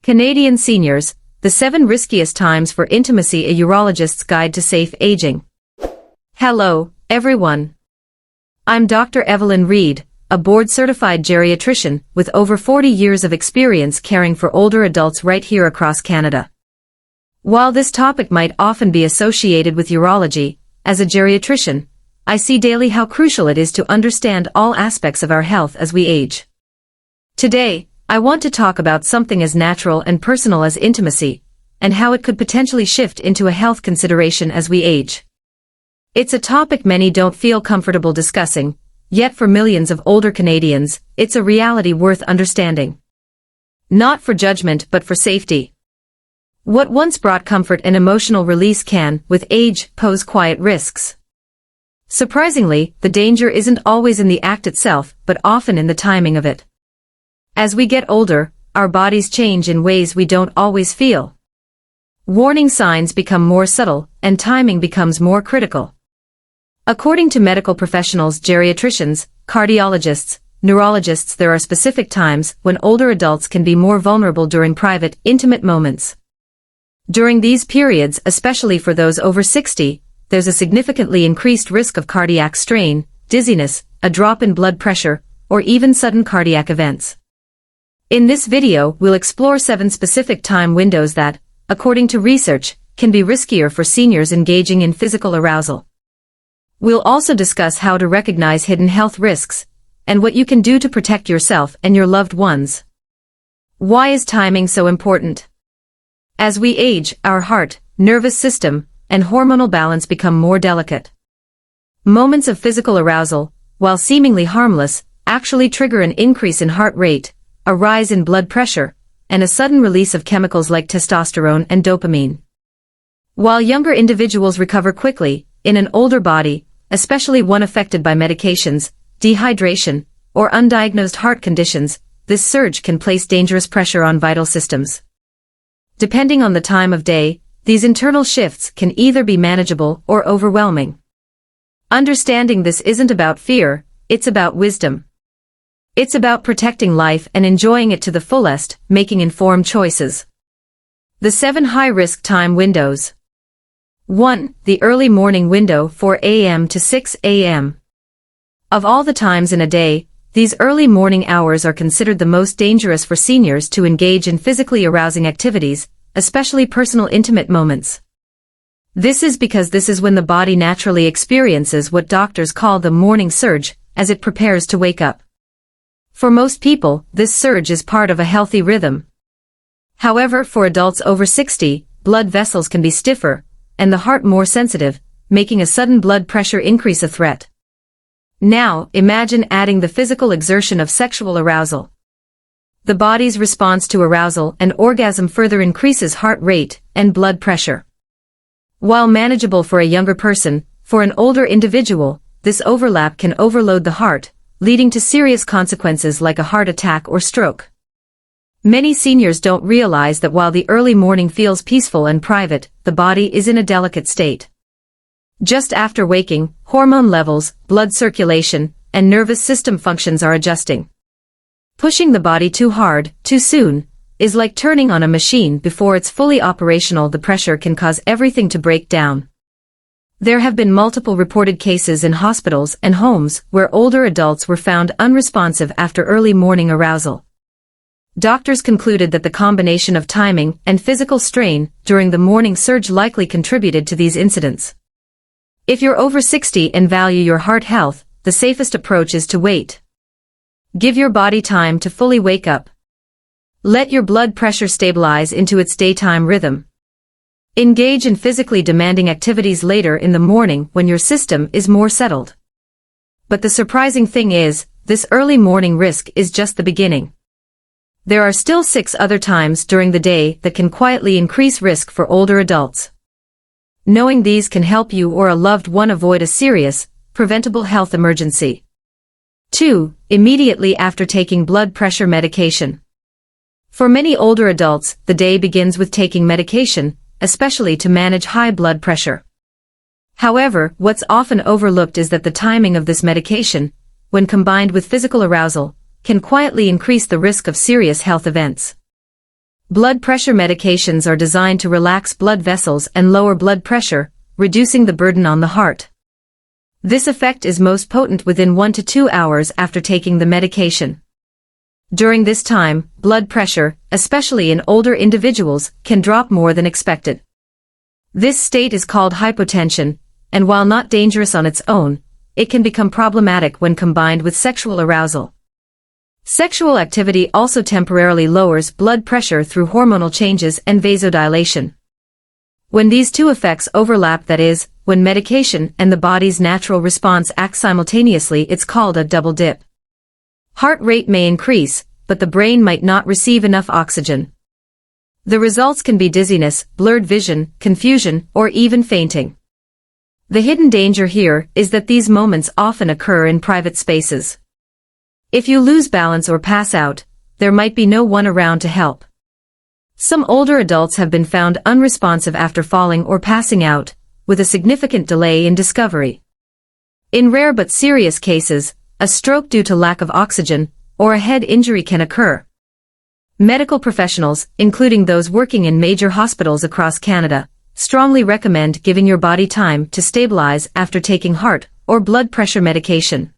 Canadian Seniors, the 7 Riskiest Times for Intimacy, a Urologist's Guide to Safe Aging. Hello, everyone. I'm Dr. Evelyn Reed, a board-certified geriatrician with over 40 years of experience caring for older adults right here across Canada. While this topic might often be associated with urology, as a geriatrician, I see daily how crucial it is to understand all aspects of our health as we age. Today, I want to talk about something as natural and personal as intimacy, and how it could potentially shift into a health consideration as we age. It's a topic many don't feel comfortable discussing, yet for millions of older Canadians, it's a reality worth understanding. Not for judgment but for safety. What once brought comfort and emotional release can, with age, pose quiet risks. Surprisingly, the danger isn't always in the act itself, but often in the timing of it. As we get older, our bodies change in ways we don't always feel. Warning signs become more subtle, and timing becomes more critical. According to medical professionals, geriatricians, cardiologists, neurologists, there are specific times when older adults can be more vulnerable during private, intimate moments. During these periods, especially for those over 60, there's a significantly increased risk of cardiac strain, dizziness, a drop in blood pressure, or even sudden cardiac events. In this video, we'll explore 7 specific time windows that, according to research, can be riskier for seniors engaging in physical arousal. We'll also discuss how to recognize hidden health risks, and what you can do to protect yourself and your loved ones. Why is timing so important? As we age, our heart, nervous system, and hormonal balance become more delicate. Moments of physical arousal, while seemingly harmless, actually trigger an increase in heart rate, a rise in blood pressure, and a sudden release of chemicals like testosterone and dopamine. While younger individuals recover quickly, in an older body, especially one affected by medications, dehydration, or undiagnosed heart conditions, this surge can place dangerous pressure on vital systems. Depending on the time of day, these internal shifts can either be manageable or overwhelming. Understanding this isn't about fear, it's about wisdom. It's about protecting life and enjoying it to the fullest, making informed choices. The 7 high-risk time windows. 1. The early morning window, 4 a.m. to 6 a.m. Of all the times in a day, these early morning hours are considered the most dangerous for seniors to engage in physically arousing activities, especially personal intimate moments. This is because this is when the body naturally experiences what doctors call the morning surge, as it prepares to wake up. For most people, this surge is part of a healthy rhythm. However, for adults over 60, blood vessels can be stiffer, and the heart more sensitive, making a sudden blood pressure increase a threat. Now, imagine adding the physical exertion of sexual arousal. The body's response to arousal and orgasm further increases heart rate and blood pressure. While manageable for a younger person, for an older individual, this overlap can overload the heart, leading to serious consequences like a heart attack or stroke. Many seniors don't realize that while the early morning feels peaceful and private, the body is in a delicate state. Just after waking, hormone levels, blood circulation, and nervous system functions are adjusting. Pushing the body too hard, too soon, is like turning on a machine before it's fully operational. The pressure can cause everything to break down. There have been multiple reported cases in hospitals and homes where older adults were found unresponsive after early morning arousal. Doctors concluded that the combination of timing and physical strain during the morning surge likely contributed to these incidents. If you're over 60 and value your heart health, the safest approach is to wait. Give your body time to fully wake up. Let your blood pressure stabilize into its daytime rhythm. Engage in physically demanding activities later in the morning when your system is more settled. But the surprising thing is, this early morning risk is just the beginning. There are still 6 other times during the day that can quietly increase risk for older adults. Knowing these can help you or a loved one avoid a serious, preventable health emergency. 2. Immediately after taking blood pressure medication. For many older adults, the day begins with taking medication, especially to manage high blood pressure. However, what's often overlooked is that the timing of this medication, when combined with physical arousal, can quietly increase the risk of serious health events. Blood pressure medications are designed to relax blood vessels and lower blood pressure, reducing the burden on the heart. This effect is most potent within 1 to 2 hours after taking the medication. During this time, blood pressure, especially in older individuals, can drop more than expected. This state is called hypotension, and while not dangerous on its own, it can become problematic when combined with sexual arousal. Sexual activity also temporarily lowers blood pressure through hormonal changes and vasodilation. When these two effects overlap, that is, when medication and the body's natural response act simultaneously, it's called a double dip. Heart rate may increase, but the brain might not receive enough oxygen. The results can be dizziness, blurred vision, confusion, or even fainting. The hidden danger here is that these moments often occur in private spaces. If you lose balance or pass out, there might be no one around to help. Some older adults have been found unresponsive after falling or passing out, with a significant delay in discovery. In rare but serious cases, a stroke due to lack of oxygen, or a head injury can occur. Medical professionals, including those working in major hospitals across Canada, strongly recommend giving your body time to stabilize after taking heart or blood pressure medication.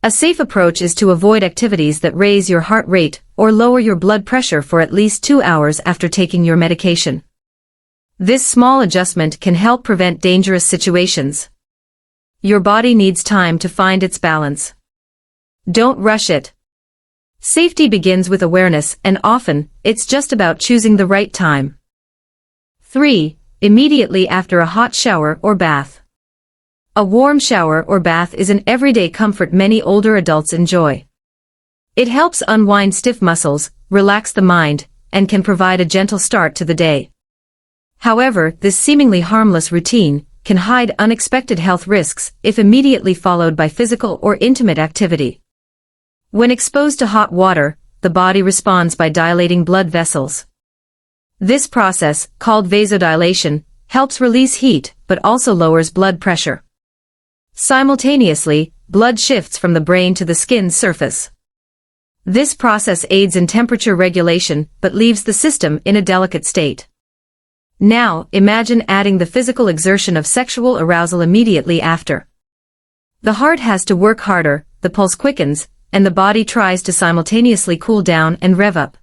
A safe approach is to avoid activities that raise your heart rate or lower your blood pressure for at least 2 hours after taking your medication. This small adjustment can help prevent dangerous situations. Your body needs time to find its balance. Don't rush it. Safety begins with awareness, and often, it's just about choosing the right time. 3. Immediately after a hot shower or bath. A warm shower or bath is an everyday comfort many older adults enjoy. It helps unwind stiff muscles, relax the mind, and can provide a gentle start to the day. However, this seemingly harmless routine can hide unexpected health risks if immediately followed by physical or intimate activity. When exposed to hot water, the body responds by dilating blood vessels. This process, called vasodilation, helps release heat but also lowers blood pressure. Simultaneously, blood shifts from the brain to the skin's surface. This process aids in temperature regulation but leaves the system in a delicate state. Now, imagine adding the physical exertion of sexual arousal immediately after. The heart has to work harder, the pulse quickens, and the body tries to simultaneously cool down and rev up.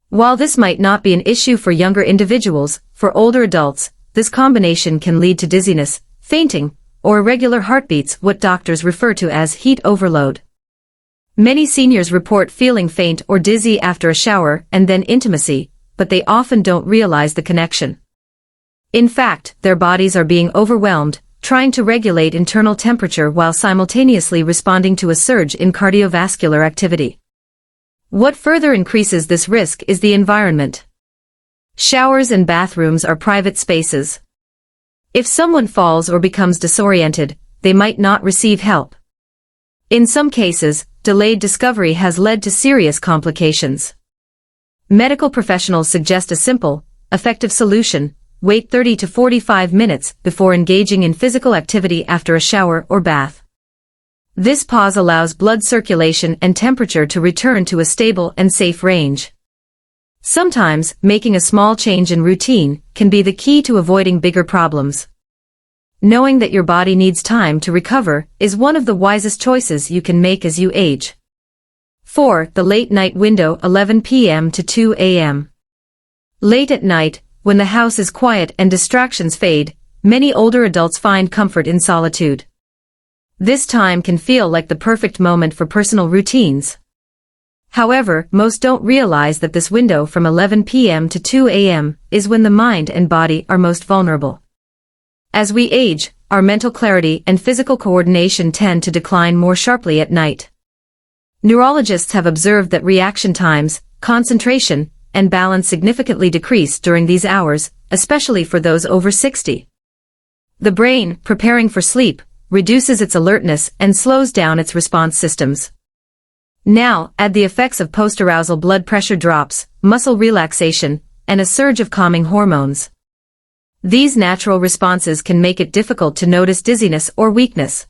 While this might not be an issue for younger individuals, for older adults, this combination can lead to dizziness, fainting, or irregular heartbeats, what doctors refer to as heat overload. Many seniors report feeling faint or dizzy after a shower and then intimacy, but they often don't realize the connection. In fact, their bodies are being overwhelmed, trying to regulate internal temperature while simultaneously responding to a surge in cardiovascular activity. What further increases this risk is the environment. Showers and bathrooms are private spaces. If someone falls or becomes disoriented, they might not receive help. In some cases, delayed discovery has led to serious complications. Medical professionals suggest a simple, effective solution: wait 30 to 45 minutes before engaging in physical activity after a shower or bath. This pause allows blood circulation and temperature to return to a stable and safe range. Sometimes, making a small change in routine can be the key to avoiding bigger problems. Knowing that your body needs time to recover is one of the wisest choices you can make as you age. 4. The late night window, 11 p.m. to 2 a.m. Late at night, when the house is quiet and distractions fade, many older adults find comfort in solitude. This time can feel like the perfect moment for personal routines. However, most don't realize that this window from 11 p.m. to 2 a.m. is when the mind and body are most vulnerable. As we age, our mental clarity and physical coordination tend to decline more sharply at night. Neurologists have observed that reaction times, concentration, and balance significantly decrease during these hours, especially for those over 60. The brain, preparing for sleep, reduces its alertness and slows down its response systems. Now, add the effects of post-arousal blood pressure drops, muscle relaxation, and a surge of calming hormones. These natural responses can make it difficult to notice dizziness or weakness.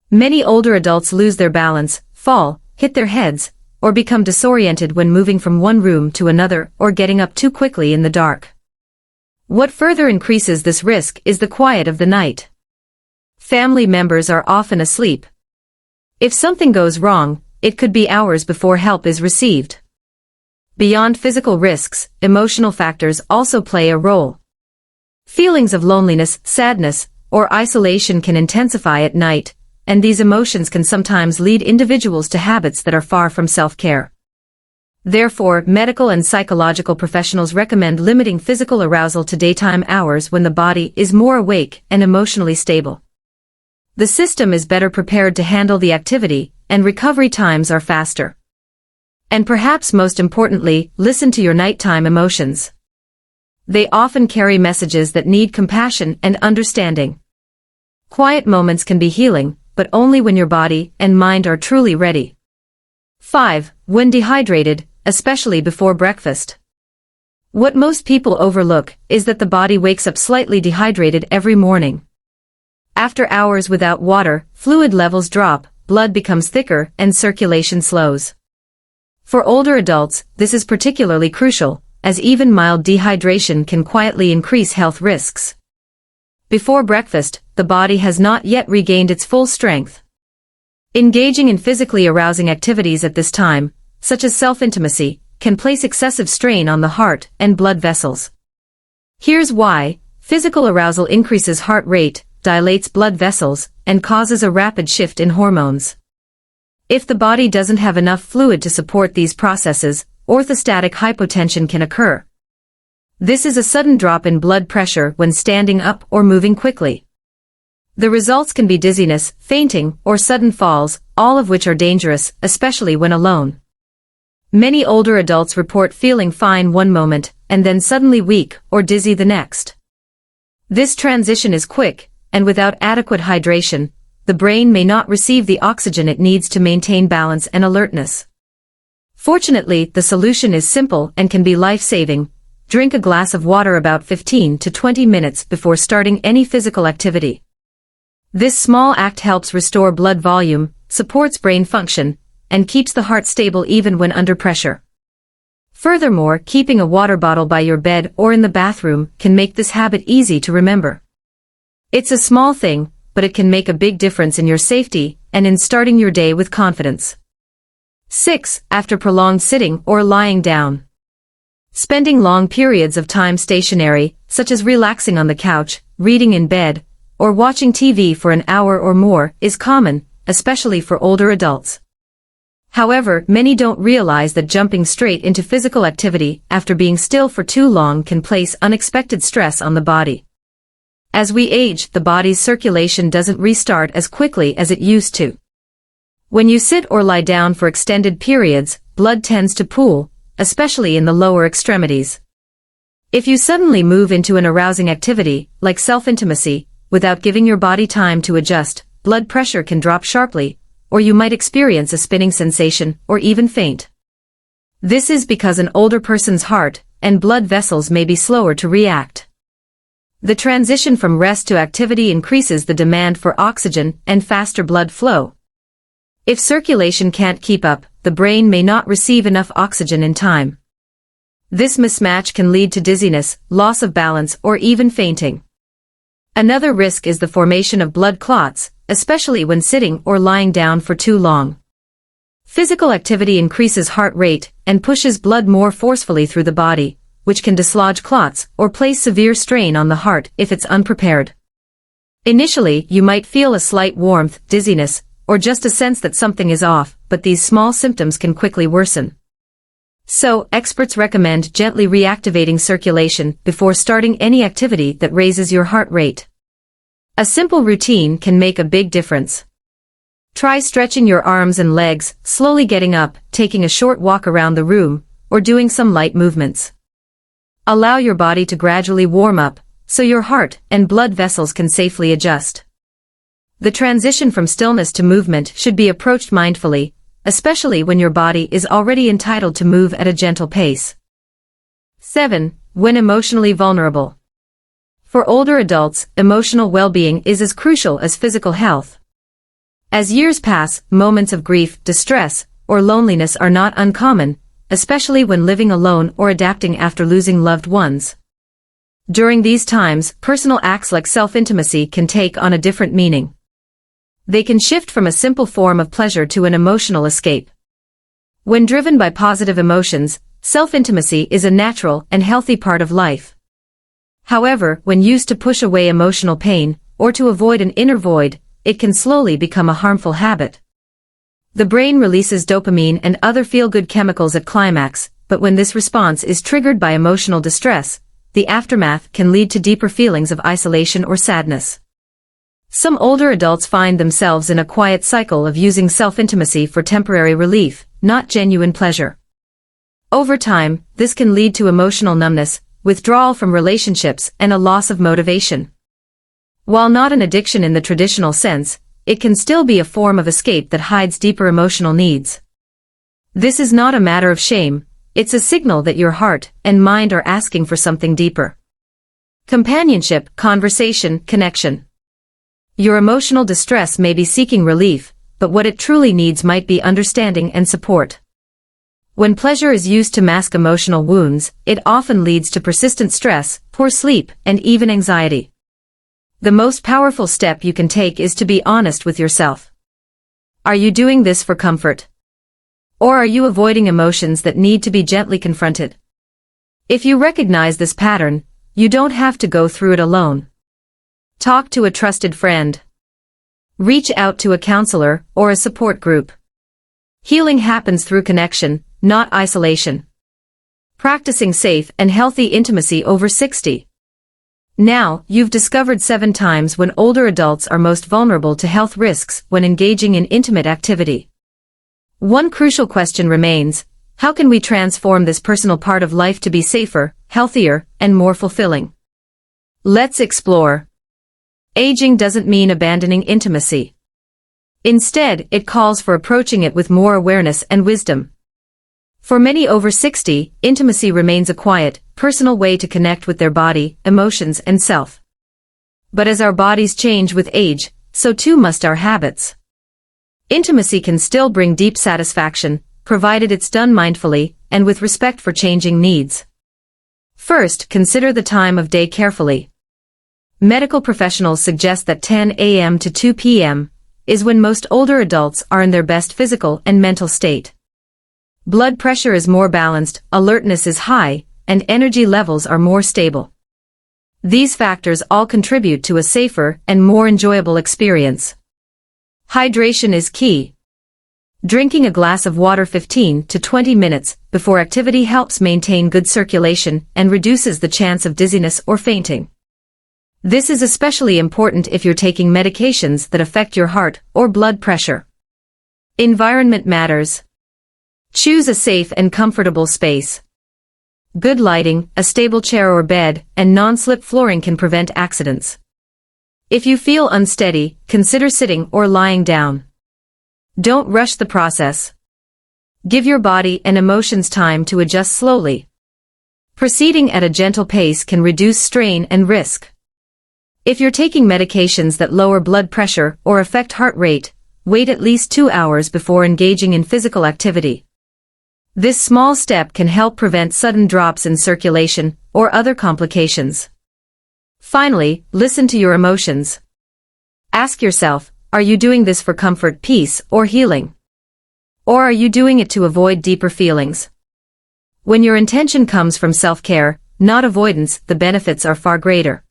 Many older adults lose their balance, fall, hit their heads, or become disoriented when moving from one room to another or getting up too quickly in the dark. What further increases this risk is the quiet of the night. Family members are often asleep. If something goes wrong, it could be hours before help is received. Beyond physical risks, emotional factors also play a role. Feelings of loneliness, sadness, or isolation can intensify at night, and these emotions can sometimes lead individuals to habits that are far from self-care. Therefore, medical and psychological professionals recommend limiting physical arousal to daytime hours when the body is more awake and emotionally stable. The system is better prepared to handle the activity, and recovery times are faster. And perhaps most importantly, listen to your nighttime emotions. They often carry messages that need compassion and understanding. Quiet moments can be healing, but only when your body and mind are truly ready. 5. When dehydrated, especially before breakfast. What most people overlook is that the body wakes up slightly dehydrated every morning. After hours without water, fluid levels drop, blood becomes thicker, and circulation slows. For older adults, this is particularly crucial, as even mild dehydration can quietly increase health risks. Before breakfast, the body has not yet regained its full strength. Engaging in physically arousing activities at this time, such as self-intimacy, can place excessive strain on the heart and blood vessels. Here's why: physical arousal increases heart rate, dilates blood vessels, and causes a rapid shift in hormones. If the body doesn't have enough fluid to support these processes, orthostatic hypotension can occur. This is a sudden drop in blood pressure when standing up or moving quickly. The results can be dizziness, fainting, or sudden falls, all of which are dangerous, especially when alone. Many older adults report feeling fine one moment, and then suddenly weak or dizzy the next. This transition is quick, and without adequate hydration, the brain may not receive the oxygen it needs to maintain balance and alertness. Fortunately, the solution is simple and can be life-saving. Drink a glass of water about 15 to 20 minutes before starting any physical activity. This small act helps restore blood volume, supports brain function, and keeps the heart stable even when under pressure. Furthermore, keeping a water bottle by your bed or in the bathroom can make this habit easy to remember. It's a small thing, but it can make a big difference in your safety and in starting your day with confidence. 6. After prolonged sitting or lying down. Spending long periods of time stationary, such as relaxing on the couch, reading in bed, or watching TV for an hour or more, is common, especially for older adults. However, many don't realize that jumping straight into physical activity after being still for too long can place unexpected stress on the body. As we age, the body's circulation doesn't restart as quickly as it used to. When you sit or lie down for extended periods, blood tends to pool, especially in the lower extremities. If you suddenly move into an arousing activity, like self-intimacy, without giving your body time to adjust, blood pressure can drop sharply, or you might experience a spinning sensation or even faint. This is because an older person's heart and blood vessels may be slower to react. The transition from rest to activity increases the demand for oxygen and faster blood flow. If circulation can't keep up, the brain may not receive enough oxygen in time. This mismatch can lead to dizziness, loss of balance, or even fainting. Another risk is the formation of blood clots, especially when sitting or lying down for too long. Physical activity increases heart rate and pushes blood more forcefully through the body, which can dislodge clots or place severe strain on the heart if it's unprepared. Initially, you might feel a slight warmth, dizziness, or just a sense that something is off, but these small symptoms can quickly worsen. So, experts recommend gently reactivating circulation before starting any activity that raises your heart rate. A simple routine can make a big difference. Try stretching your arms and legs, slowly getting up, taking a short walk around the room, or doing some light movements. Allow your body to gradually warm up, so your heart and blood vessels can safely adjust. The transition from stillness to movement should be approached mindfully, especially when your body is already entitled to move at a gentle pace. 7. When emotionally vulnerable. For older adults, emotional well-being is as crucial as physical health. As years pass, moments of grief, distress, or loneliness are not uncommon, especially when living alone or adapting after losing loved ones. During these times, personal acts like self-intimacy can take on a different meaning. They can shift from a simple form of pleasure to an emotional escape. When driven by positive emotions, self-intimacy is a natural and healthy part of life. However, when used to push away emotional pain, or to avoid an inner void, it can slowly become a harmful habit. The brain releases dopamine and other feel-good chemicals at climax, but when this response is triggered by emotional distress, the aftermath can lead to deeper feelings of isolation or sadness. Some older adults find themselves in a quiet cycle of using self-intimacy for temporary relief, not genuine pleasure. Over time, this can lead to emotional numbness, withdrawal from relationships, and a loss of motivation. While not an addiction in the traditional sense, it can still be a form of escape that hides deeper emotional needs. This is not a matter of shame, it's a signal that your heart and mind are asking for something deeper. Companionship, conversation, connection. Your emotional distress may be seeking relief, but what it truly needs might be understanding and support. When pleasure is used to mask emotional wounds, it often leads to persistent stress, poor sleep, and even anxiety. The most powerful step you can take is to be honest with yourself. Are you doing this for comfort? Or are you avoiding emotions that need to be gently confronted? If you recognize this pattern, you don't have to go through it alone. Talk to a trusted friend. Reach out to a counselor or a support group. Healing happens through connection, not isolation. Practicing safe and healthy intimacy over 60. Now, you've discovered 7 times when older adults are most vulnerable to health risks when engaging in intimate activity. One crucial question remains: how can we transform this personal part of life to be safer, healthier, and more fulfilling? Let's explore. Aging doesn't mean abandoning intimacy. Instead, it calls for approaching it with more awareness and wisdom. For many over 60, intimacy remains a quiet, personal way to connect with their body, emotions, and self. But as our bodies change with age, so too must our habits. Intimacy can still bring deep satisfaction, provided it's done mindfully and with respect for changing needs. First, consider the time of day carefully. Medical professionals suggest that 10 a.m. to 2 p.m. is when most older adults are in their best physical and mental state. Blood pressure is more balanced, alertness is high, and energy levels are more stable. These factors all contribute to a safer and more enjoyable experience. Hydration is key. Drinking a glass of water 15 to 20 minutes before activity helps maintain good circulation and reduces the chance of dizziness or fainting. This is especially important if you're taking medications that affect your heart or blood pressure. Environment matters. Choose a safe and comfortable space. Good lighting, a stable chair or bed, and non-slip flooring can prevent accidents. If you feel unsteady, consider sitting or lying down. Don't rush the process. Give your body and emotions time to adjust slowly. Proceeding at a gentle pace can reduce strain and risk. If you're taking medications that lower blood pressure or affect heart rate, wait at least 2 hours before engaging in physical activity. This small step can help prevent sudden drops in circulation or other complications. Finally, listen to your emotions. Ask yourself, are you doing this for comfort, peace, or healing? Or are you doing it to avoid deeper feelings? When your intention comes from self-care, not avoidance, the benefits are far greater.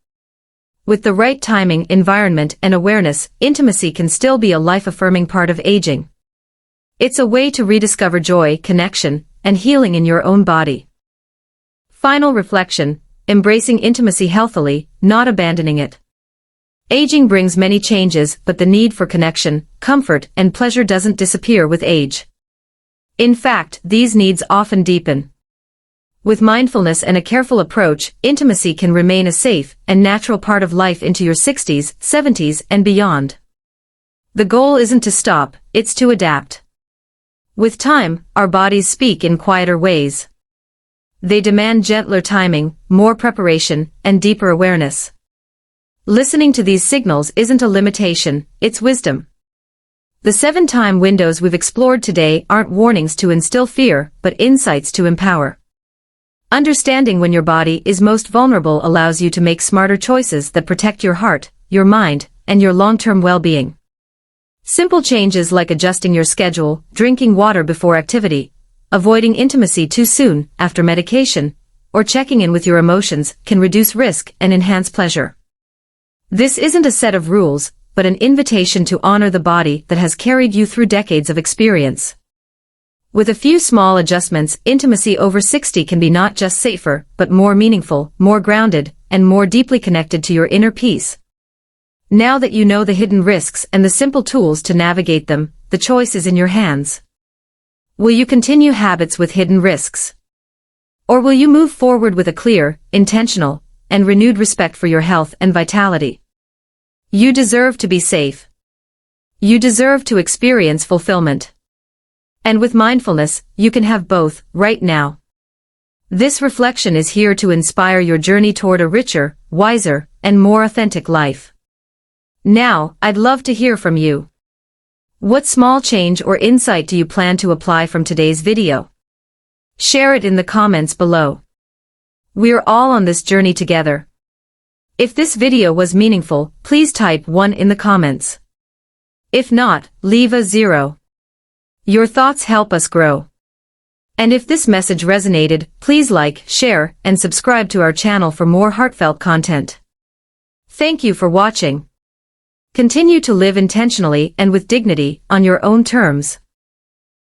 With the right timing, environment, and awareness, intimacy can still be a life-affirming part of aging. It's a way to rediscover joy, connection, and healing in your own body. Final reflection: embracing intimacy healthily, not abandoning it. Aging brings many changes, but the need for connection, comfort, and pleasure doesn't disappear with age. In fact, these needs often deepen. With mindfulness and a careful approach, intimacy can remain a safe and natural part of life into your 60s, 70s, and beyond. The goal isn't to stop, it's to adapt. With time, our bodies speak in quieter ways. They demand gentler timing, more preparation, and deeper awareness. Listening to these signals isn't a limitation, it's wisdom. The 7 time windows we've explored today aren't warnings to instill fear, but insights to empower. Understanding when your body is most vulnerable allows you to make smarter choices that protect your heart, your mind, and your long-term well-being. Simple changes like adjusting your schedule, drinking water before activity, avoiding intimacy too soon after medication, or checking in with your emotions can reduce risk and enhance pleasure. This isn't a set of rules, but an invitation to honor the body that has carried you through decades of experience. With a few small adjustments, intimacy over 60 can be not just safer, but more meaningful, more grounded, and more deeply connected to your inner peace. Now that you know the hidden risks and the simple tools to navigate them, the choice is in your hands. Will you continue habits with hidden risks? Or will you move forward with a clear, intentional, and renewed respect for your health and vitality? You deserve to be safe. You deserve to experience fulfillment. And with mindfulness, you can have both, right now. This reflection is here to inspire your journey toward a richer, wiser, and more authentic life. Now, I'd love to hear from you. What small change or insight do you plan to apply from today's video? Share it in the comments below. We're all on this journey together. If this video was meaningful, please type 1 in the comments. If not, leave a 0. Your thoughts help us grow. And if this message resonated, please like, share, and subscribe to our channel for more heartfelt content. Thank you for watching. Continue to live intentionally and with dignity on your own terms.